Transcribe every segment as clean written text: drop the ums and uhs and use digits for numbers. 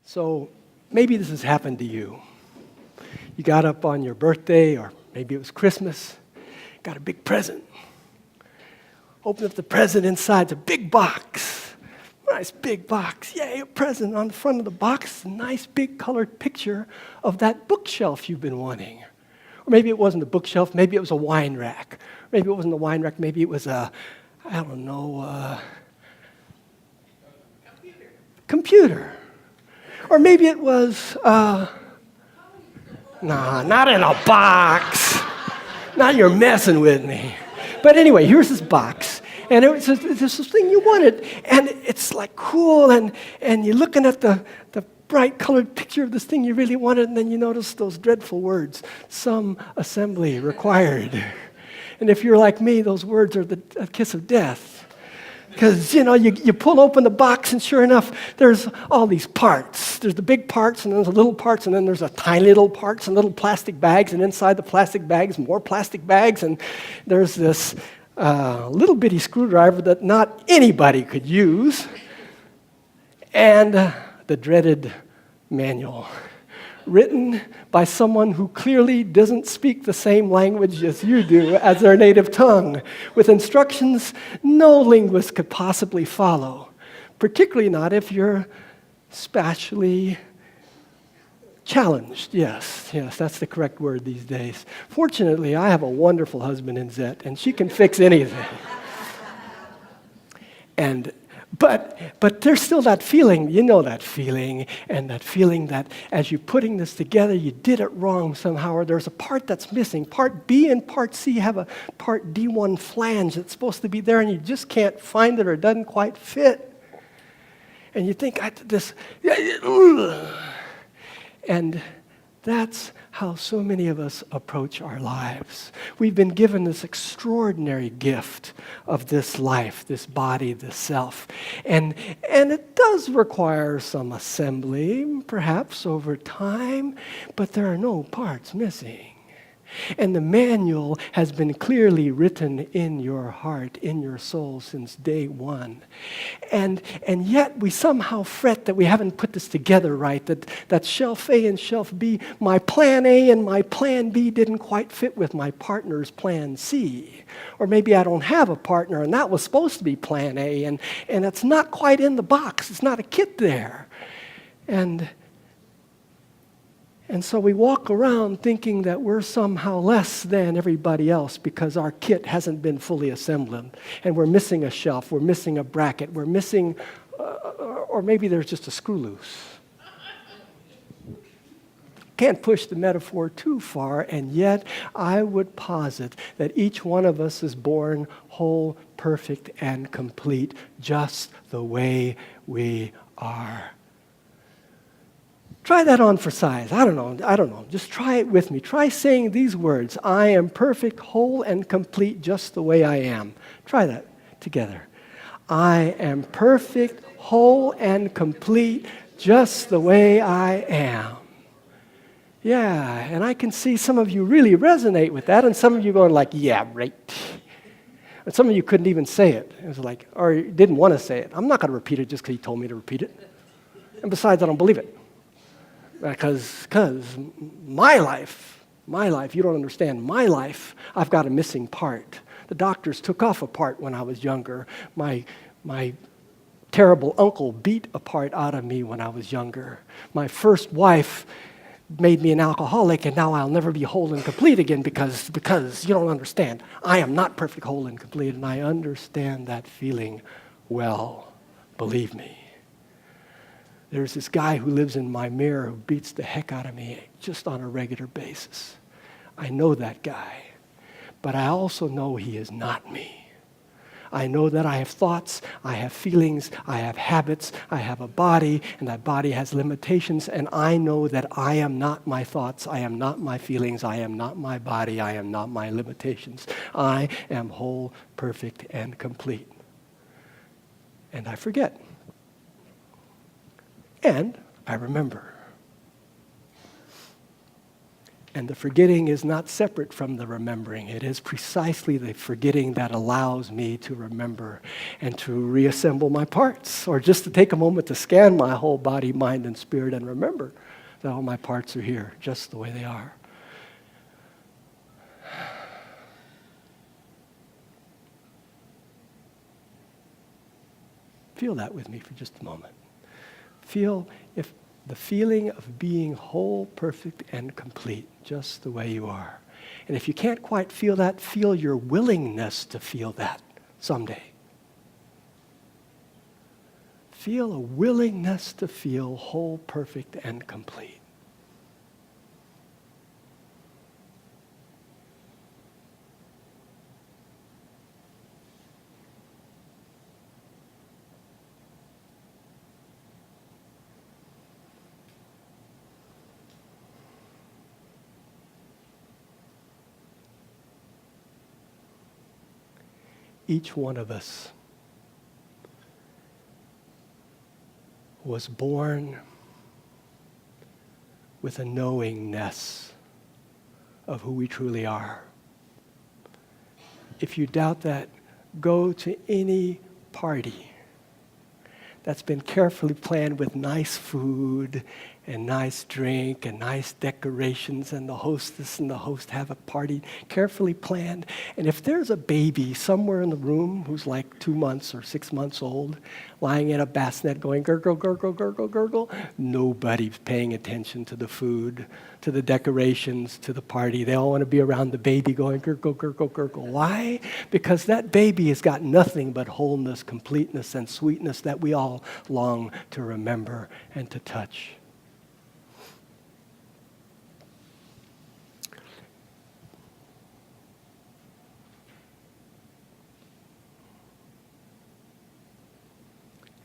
So maybe this has happened to you. You got up on your birthday, or maybe it was Christmas, got a big present. Open up the present, inside's a big box. Nice big box. Yay, a present. On the front of the box, a nice big colored picture of that bookshelf you've been wanting. Or maybe it wasn't a bookshelf, maybe it was a wine rack. Maybe it wasn't a wine rack, maybe it was a, computer. Or maybe it was, nah, not in a box. Now you're messing with me. But anyway, here's this box. And it's this thing you wanted. And it's like cool. And you're looking at the bright colored picture of this thing you really wanted. And then you notice those dreadful words, some assembly required. And if you're like me, those words are the kiss of death. Because, you pull open the box, and sure enough, there's all these parts. There's the big parts, and there's the little parts, and then there's a tiny little parts and little plastic bags, and inside the plastic bags, more plastic bags, and there's this little bitty screwdriver that not anybody could use, and the dreaded manual, written by someone who clearly doesn't speak the same language as you do as their native tongue, with instructions no linguist could possibly follow, particularly not if you're spatially challenged. Yes, that's the correct word these days. Fortunately, I have a wonderful husband in Zet, and she can fix anything. But there's still that feeling, that feeling, and that feeling that as you're putting this together, you did it wrong somehow, or there's a part that's missing. Part B and Part C have a Part D1 flange that's supposed to be there, and you just can't find it, or it doesn't quite fit. And you think, and that's how so many of us approach our lives. We've been given this extraordinary gift of this life, this body, this self. And it does require some assembly, perhaps over time, but there are no parts missing. And the manual has been clearly written in your heart, in your soul since day one. And yet we somehow fret that we haven't put this together right, that shelf A and shelf B, my plan A and my plan B didn't quite fit with my partner's plan C. Or maybe I don't have a partner and that was supposed to be plan A and it's not quite in the box. It's not a kit there. And so we walk around thinking that we're somehow less than everybody else because our kit hasn't been fully assembled. And we're missing a shelf, we're missing a bracket, we're missing, or maybe there's just a screw loose. Can't push the metaphor too far, and yet I would posit that each one of us is born whole, perfect, and complete, just the way we are. Try that on for size. I don't know. Just try it with me. Try saying these words. I am perfect, whole, and complete just the way I am. Try that together. I am perfect, whole, and complete just the way I am. Yeah, and I can see some of you really resonate with that, and some of you going like, yeah, right. And some of you couldn't even say it. It was like, or you didn't want to say it. I'm not going to repeat it just because he told me to repeat it. And besides, I don't believe it. Because my life, you don't understand, my life, I've got a missing part. The doctors took off a part when I was younger. My terrible uncle beat a part out of me when I was younger. My first wife made me an alcoholic, and now I'll never be whole and complete again because you don't understand. I am not perfect, whole, and complete, and I understand that feeling well, believe me. There's this guy who lives in my mirror who beats the heck out of me just on a regular basis. I know that guy, but I also know he is not me. I know that I have thoughts, I have feelings, I have habits, I have a body, and that body has limitations, and I know that I am not my thoughts, I am not my feelings, I am not my body, I am not my limitations. I am whole, perfect, and complete. And I forget. And I remember. And the forgetting is not separate from the remembering. It is precisely the forgetting that allows me to remember and to reassemble my parts, or just to take a moment to scan my whole body, mind, and spirit and remember that all my parts are here just the way they are. Feel that with me for just a moment. Feel if the feeling of being whole, perfect, and complete, just the way you are. And if you can't quite feel that, feel your willingness to feel that someday. Feel a willingness to feel whole, perfect, and complete. Each one of us was born with a knowingness of who we truly are. If you doubt that, go to any party that's been carefully planned with nice food and nice drink and nice decorations, and the hostess and the host have a party carefully planned. And if there's a baby somewhere in the room who's like 2 months or 6 months old, lying in a bassinet going gurgle, gurgle, gurgle, gurgle, nobody's paying attention to the food, to the decorations, to the party. They all want to be around the baby going gurgle, gurgle, gurgle. Why? Because that baby has got nothing but wholeness, completeness, and sweetness that we all long to remember and to touch.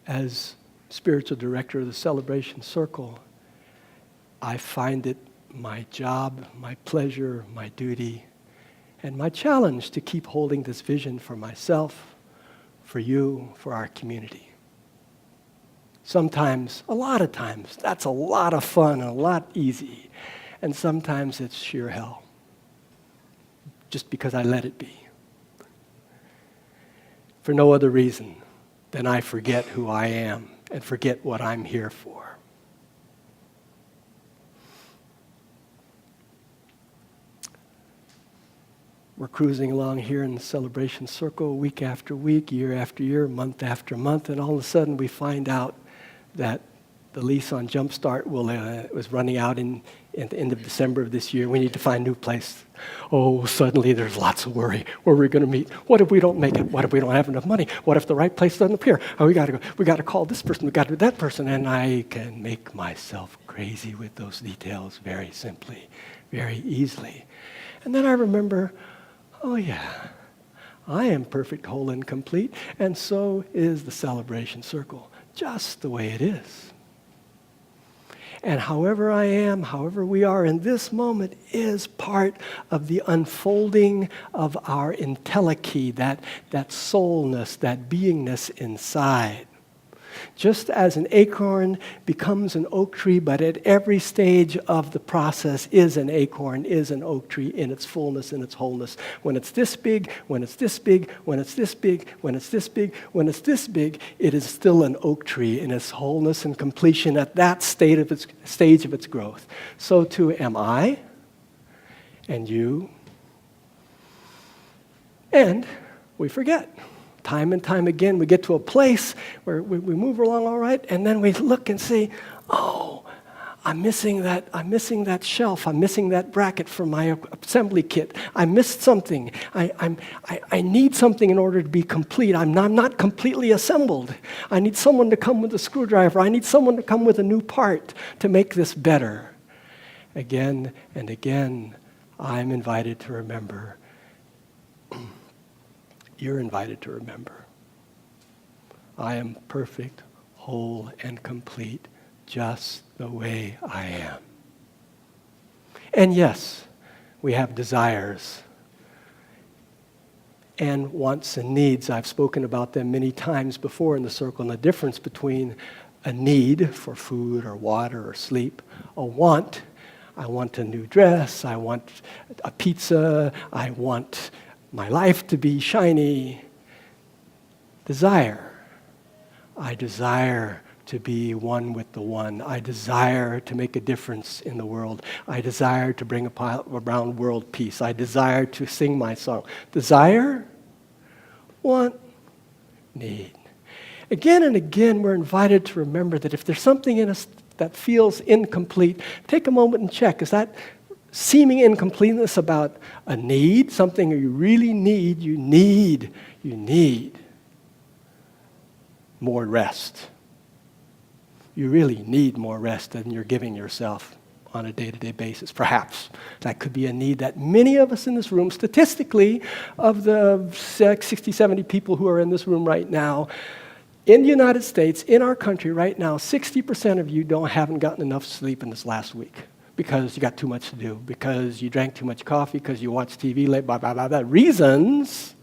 As spiritual director of the Celebration Circle, I find it my job, my pleasure, my duty, and my challenge to keep holding this vision for myself, for you, for our community. Sometimes, a lot of times, that's a lot of fun and a lot easy. And sometimes it's sheer hell, just because I let it be. For no other reason than I forget who I am and forget what I'm here for. We're cruising along here in the Celebration Circle week after week, year after year, month after month, and all of a sudden we find out that the lease on Jumpstart was running out at the end of December of this year. We need to find a new place. Oh, suddenly there's lots of worry. Where are we going to meet? What if we don't make it? What if we don't have enough money? What if the right place doesn't appear? Oh, we got to go. We got to call this person. We got to do that person. And I can make myself crazy with those details very simply, very easily. And then I remember, oh yeah, I am perfect, whole, and complete, and so is the Celebration Circle, just the way it is. And however I am, however we are in this moment is part of the unfolding of our entelechy, that soulness, that beingness inside. Just as an acorn becomes an oak tree, but at every stage of the process is an acorn, is an oak tree in its fullness, in its wholeness. When it's this big, when it's this big, when it's this big, when it's this big, when it's this big, it is still an oak tree in its wholeness and completion at that stage of its growth. So too am I, and you, and we forget. Time and time again, we get to a place where we move along all right, and then we look and see, oh, I'm missing that shelf. I'm missing that bracket from my assembly kit. I missed something. I need something in order to be complete. I'm not completely assembled. I need someone to come with a screwdriver. I need someone to come with a new part to make this better. Again and again, I'm invited to remember. You're invited to remember. I am perfect, whole, and complete, just the way I am. And yes, we have desires and wants and needs. I've spoken about them many times before in the circle, and the difference between a need for food or water or sleep, a want. I want a new dress. I want a pizza. I want my life to be shiny. Desire. I desire to be one with the one. I desire to make a difference in the world. I desire to bring around world peace. I desire to sing my song. Desire, want, need. Again and again, we're invited to remember that if there's something in us that feels incomplete, take a moment and check. Is that seeming incompleteness about a need, something you really need? You need more rest. You really need more rest than you're giving yourself on a day-to-day basis. Perhaps that could be a need that many of us in this room, statistically, of the 60, 70 people who are in this room right now, in the United States, in our country right now, 60% of you haven't gotten enough sleep in this last week because you got too much to do, because you drank too much coffee, because you watched TV late, blah, blah, blah, blah. Reasons.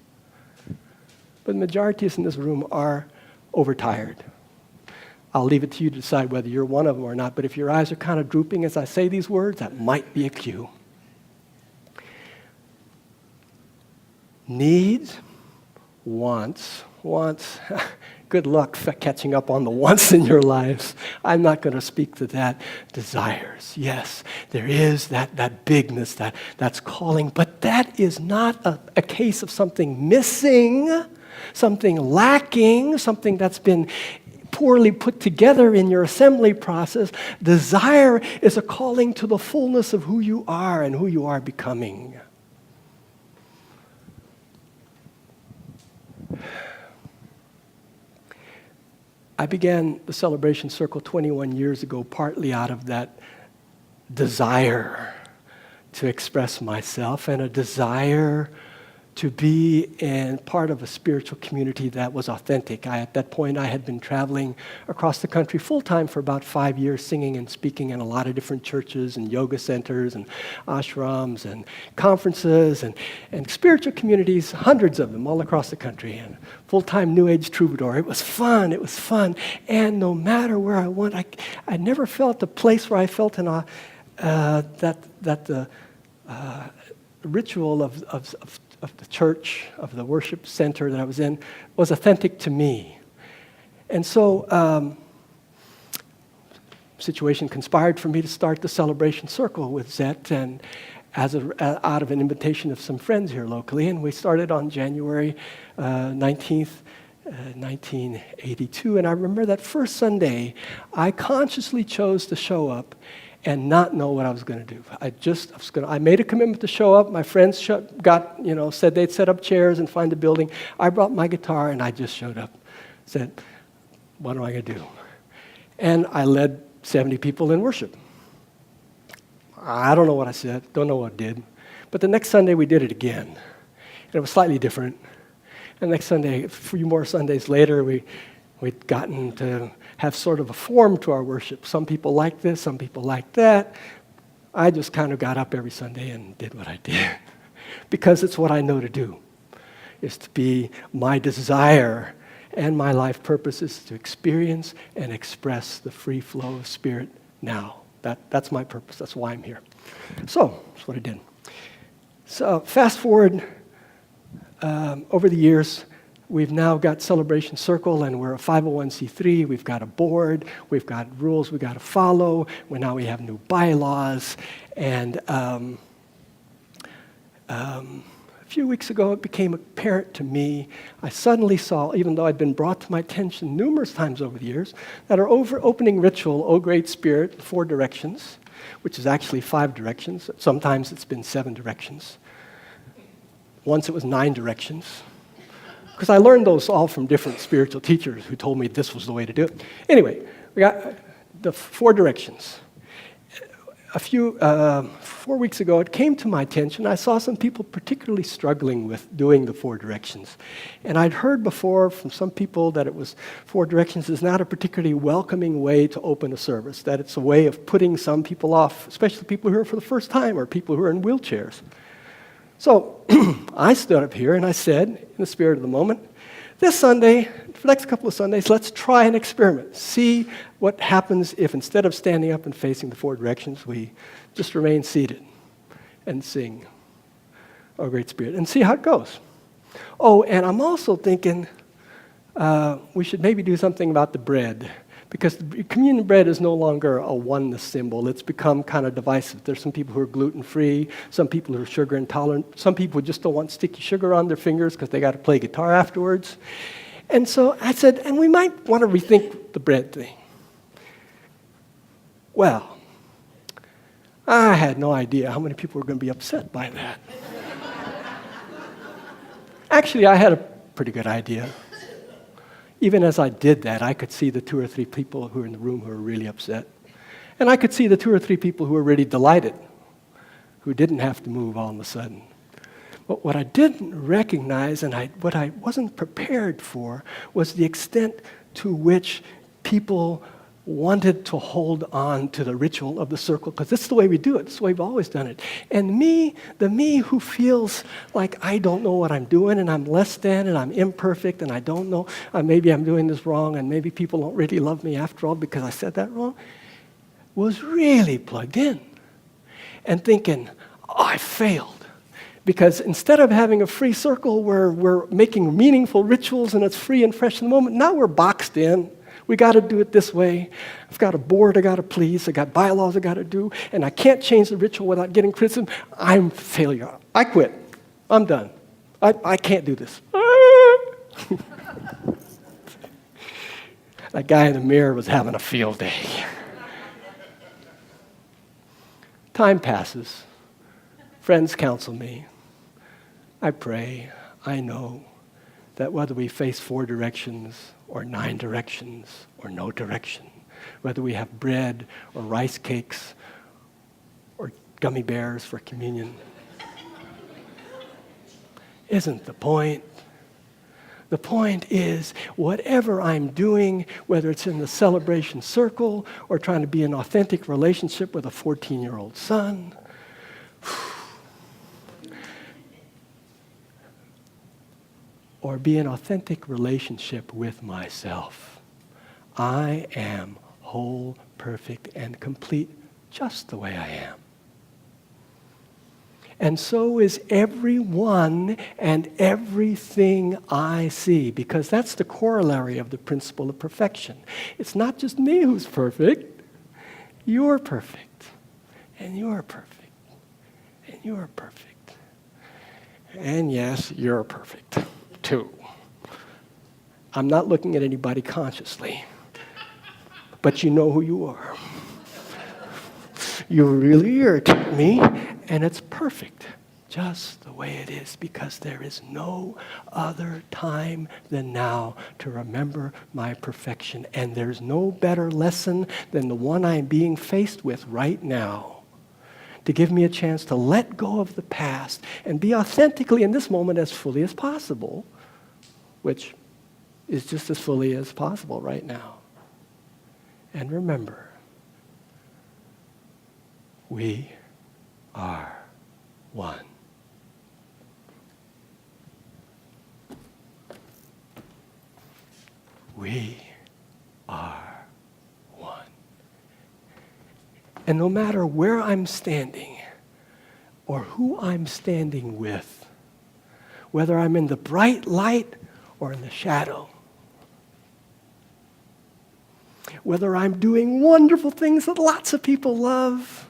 But the majority of us in this room are overtired. I'll leave it to you to decide whether you're one of them or not, but if your eyes are kind of drooping as I say these words, that might be a cue. Needs, wants. Good luck catching up on the wants in your lives. I'm not going to speak to that. Desires, yes, there is that bigness that's calling, but that is not a case of something missing, something lacking, something that's been poorly put together in your assembly process. Desire is a calling to the fullness of who you are and who you are becoming. I began the Celebration Circle 21 years ago, partly out of that desire to express myself and a desire to be in part of a spiritual community that was authentic. At that point, I had been traveling across the country full-time for about 5 years, singing and speaking in a lot of different churches and yoga centers and ashrams and conferences and spiritual communities, hundreds of them all across the country, and full-time New Age troubadour. It was fun. And no matter where I went, I never felt a place where I felt that the ritual of the church, of the worship center that I was in, was authentic to me. And so, situation conspired for me to start the Celebration Circle with Zet, and out of an invitation of some friends here locally, and we started on January 19th, 1982. And I remember that first Sunday, I consciously chose to show up and not know what I was going to do. I made a commitment to show up. My friends said they'd set up chairs and find a building. I brought my guitar and I just showed up. Said, what am I going to do? And I led 70 people in worship. I don't know what I said, don't know what I did. But the next Sunday we did it again. And it was slightly different. And next Sunday, a few more Sundays later, we'd gotten to have sort of a form to our worship. Some people like this, some people like that. I just kind of got up every Sunday and did what I did because it's what I know to do, is to be my desire and my life purpose is to experience and express the free flow of Spirit now. That's my purpose. That's why I'm here. So that's what I did. So fast forward over the years, we've now got Celebration Circle, and we're a 501c3. We've got a board. We've got rules we've got to follow. Now we have new bylaws. And a few weeks ago, it became apparent to me. I suddenly saw, even though I'd been brought to my attention numerous times over the years, that our opening ritual, O Great Spirit, 4 directions, which is actually 5 directions. Sometimes it's been 7 directions. Once it was 9 directions. Because I learned those all from different spiritual teachers who told me this was the way to do it. Anyway, we got the 4 directions. 4 weeks ago, it came to my attention. I saw some people particularly struggling with doing the 4 directions. And I'd heard before from some people that 4 directions is not a particularly welcoming way to open a service, that it's a way of putting some people off, especially people who are for the first time or people who are in wheelchairs. So I stood up here and I said, in the spirit of the moment, This Sunday, for the next couple of Sundays, let's try an experiment. See what happens if instead of standing up and facing the four directions, we just remain seated and sing, O Great Spirit, and see how it goes. Oh, and I'm also thinking we should maybe do something about the bread, because the communion bread is no longer a oneness symbol. It's become kind of divisive. There's some people who are gluten-free, some people who are sugar intolerant, some people who just don't want sticky sugar on their fingers because they got to play guitar afterwards. And so I said, and we might want to rethink the bread thing. Well, I had no idea how many people were going to be upset by that. Actually, I had a pretty good idea. Even as I did that, I could see the 2 or 3 people who were in the room who were really upset. And I could see the 2 or 3 people who were really delighted, who didn't have to move all of a sudden. But what I didn't recognize and what I wasn't prepared for was the extent to which people wanted to hold on to the ritual of the circle, because this is the way we do it. This is the way we've always done it. And the me who feels like I don't know what I'm doing and I'm less than and I'm imperfect and I don't know, maybe I'm doing this wrong and maybe people don't really love me after all because I said that wrong, was really plugged in and thinking, oh, I failed. Because instead of having a free circle where we're making meaningful rituals and it's free and fresh in the moment, now we're boxed in. We got to do it this way. I've got a board I got to please. I got bylaws I got to do, and I can't change the ritual without getting criticism. I'm a failure. I quit. I'm done. I can't do this. That guy in the mirror was having a field day. Time passes. Friends counsel me. I pray. I know that whether we face 4 directions or 9 directions or no direction, whether we have bread or rice cakes or gummy bears for communion, isn't the point. The point is, whatever I'm doing, whether it's in the celebration circle or trying to be in an authentic relationship with a 14-year-old son, or be an authentic relationship with myself, I am whole, perfect, and complete just the way I am. And so is everyone and everything I see, because that's the corollary of the principle of perfection. It's not just me who's perfect. You're perfect, and you're perfect, and you're perfect. And yes, you're perfect, too. I'm not looking at anybody consciously, but you know who you are. You really irritate me, and it's perfect, just the way it is, because there is no other time than now to remember my perfection, and there's no better lesson than the one I'm being faced with right now, to give me a chance to let go of the past and be authentically in this moment as fully as possible, which is just as fully as possible right now. And remember, we are one. We are one. And no matter where I'm standing or who I'm standing with, whether I'm in the bright light or in the shadow, whether I'm doing wonderful things that lots of people love,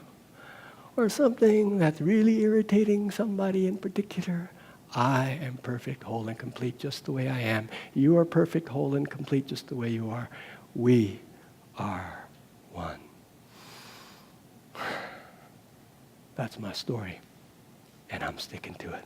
or something that's really irritating somebody in particular, I am perfect, whole, and complete just the way I am. You are perfect, whole, and complete just the way you are. We are one. That's my story, and I'm sticking to it.